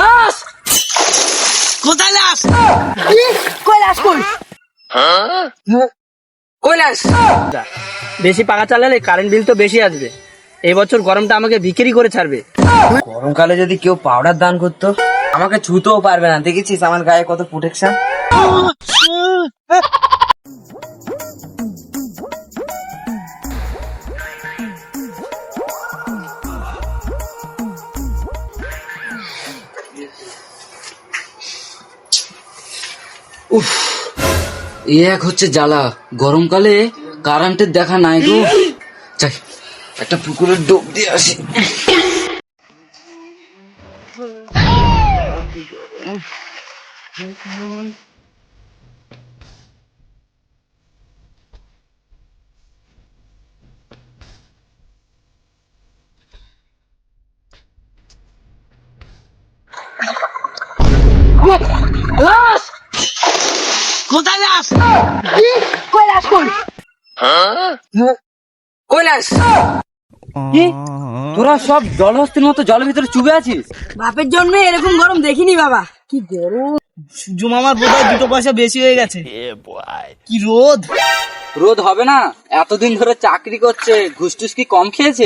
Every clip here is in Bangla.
লাশ কোথায় লাশ? কই লাশ কই? কই লাশ? বেশি পাকা চালালে কারেন্ট বিল তো বেশি আসবে। এই বছর গরমটা আমাকে বিক্রি করে ছাড়বে। গরমকালে যদি কেউ পাউডার দান করতো, আমাকে ছুতেও পারবে না। দেখেছিস আমার গায়ে কত প্রোটেকশন। উফ, এই এক হচ্ছে জ্বালা। গরমকালে কারেন্টের দেখা নাই গো। যাই একটা পুকুরের ডুব দিয়ে আসি। লাশ কোথায় লাশ? কই লাশ কই? কই লাশ? কি তোরা সব জলহস্তির মতো জলের ভিতরে চুবে আছিস? বাপের জন্য এরকম গরম দেখিনি বাবা। কি গরম! সূর্য মামার বোধহয় 2 পয়সা বেশি হয়ে গেছে। কি রোদ! রোদ হবে না? এতদিন ধরে চাকরি করছে, ঘুষ টুস কি কম খেয়েছে?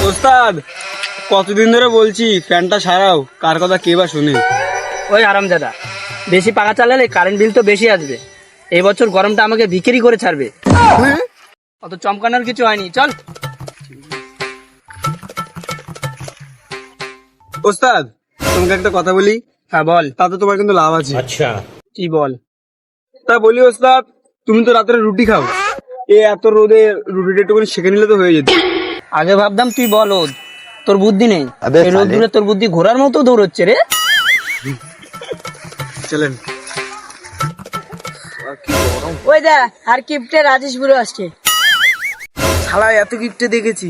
ওস্তাদ, কতদিন ধরে বলছি ফ্যানটা সারাও, কার কথা কে বা শুনে। ওই আরামজাদা, বেশি পাকা চালালে কারেন্ট বিল তো বেশি আসবে। এই বছর গরমটা আমাকে বিক্রি করে ছাড়বে। অত চমকানোর কিছু হয়নি, চল। ওস্তাদ, তোমাকে একটা কথা বলি। হ্যাঁ বল। তাতে তোমার কিন্তু লাভ আছে। अच्छा কি বল? তা বলি ওস্তাদ, তুমি তো রাত্রে রুটি খাও। এত রোদে রুটিটা একটুখানি সেঁকে নিলে তো হয়ে যেত। আগে ভাবতাম তুই বলদ, তোর বুদ্ধি নেই। এই রোদ দূরে তোর বুদ্ধি ঘোড়ার মতো দৌড়চ্ছে রে। চলেন। ওই দা আর কিপটে রাজেশ বুড়ো আসছে। শালা এত কিপটে দেখেছি,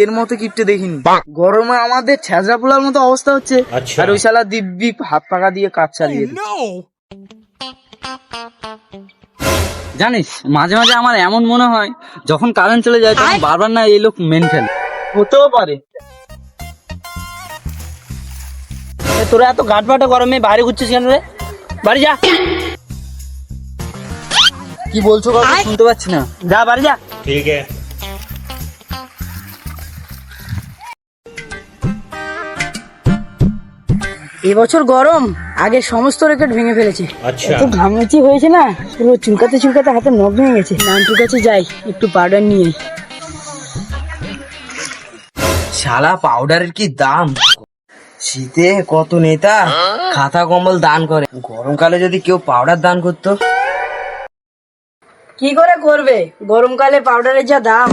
এর মতো কিপটে দেখিনি। গরমে আমাদের ছেঁচড়া পোলার মতো অবস্থা হচ্ছে, আচ্ছা। আর ওই শালা দিব্যি হাত পাকা দিয়ে কাজ চালিয়ে দিচ্ছে। জানিস, মাঝে মাঝে আমার এমন মনে হয় যখন কারেন্ট চলে যায় তখন বারবার না এই লোক মেন্টাল। হতেও পারে। তোরা এত গাট ফাটা গরমে বাইরে ঘুরছিস কেন রে? বাড়ি যা। কি বলছো কাকু? শুনতে পাচ্ছি না। যা বাড়ি যা। ठीक है এবছর গরম আগে সমস্ত রেকর্ড ভেঙে ফেলেছে। अच्छा এত ঘামুচি হয়েছে না, পুরো চুলকাতে চুলকাতে হাতে নখ ভেঙে গেছে। নানটুর কাছে যাই, একটু পাউডার নিয়ে আই। শালা পাউডারের কি দাম! শীতে কত নেতা খাতা কম্বল দান করে, গরমকালে যদি কেউ পাউডার দান করতো। কি করে করবে? গরমকালে পাউডারের যা দাম।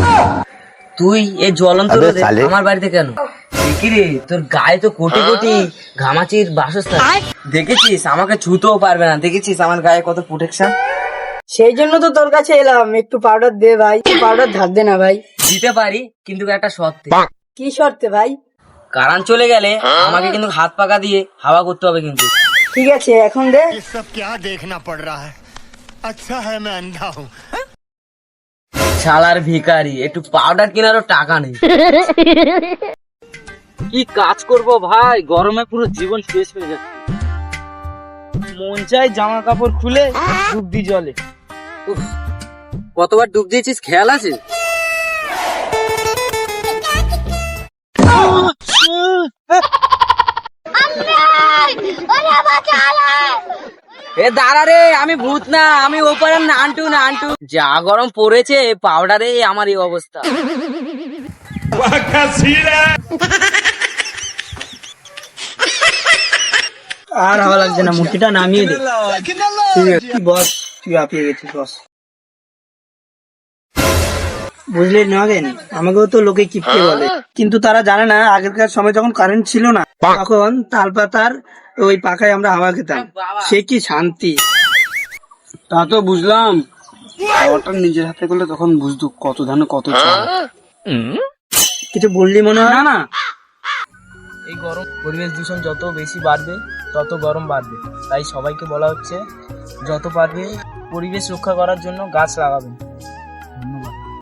তুই এই জ্বলন্ত রোদে আমার বাড়িতে কেন? দেখি রে, তোর গায়ে তো কোটি কোটি ঘামাচির বাসস্থান। দেখেছিস আমাকে ছুতেও পারবে না। দেখেছিস আমার গায়ে কত প্রোটেকশন। সেই জন্য তো তোর কাছে এলাম, একটু পাউডার দে ভাই। পাউডার ধার দে না ভাই। দিতে পারি, কিন্তু একটা শর্তে। কি শর্তে ভাই? কারেন্ট চলে গেলে আমাকে কিন্তু হাত পাকা দিয়ে হাওয়া করতে হবে কিন্তু। ঠিক আছে, এখন দে। ये सब क्या देखना पड़ रहा है। अच्छा है मैं अंधा हूँ। শালার ভিখারি, একটু পাউডার কেনারও টাকা নেই। কি কাজ করব ভাই, গরমে পুরো জীবন শেষ হয়ে যাচ্ছে। মন চাই জামা কাপড় খুলে ডুব দি জলে। উফ, কতবার ডুব দিয়েছিস খেয়াল আছে? এ দাঁড়া রে, আমি ভূত না, আমি ওপরে নান্টু নান্টু। যা গরম পড়েছে, পাউডারে আমার এই অবস্থা। আর হাওয়া লাগছে না, মুঠিটা নামিয়ে দে। ঠিক আছে বস, তুই হাঁপিয়ে গেছিস বস। বুঝলি নগেন, আমাকেও তো লোকে কিপটে বলে, কিন্তু তারা জানে না আগেরকার সময় যখন কারেন্ট ছিল না তখন তাল পাতার ওই পাখায় আমরা হাওয়া খেতাম, সে কি শান্তি। তা তো বুঝলাম, খাওয়াটা নিজের হাতে করলে তখন বুঝতো কত ধানে কত চাল। কিছু বললি মনে হয়? না না, এই গরম পরিবেশ দূষণ যত বেশি বাড়বে তত গরম বাড়বে, তাই সবাইকে বলা হচ্ছে যত পারবে পরিবেশ রক্ষা করার জন্য গাছ লাগাবেন।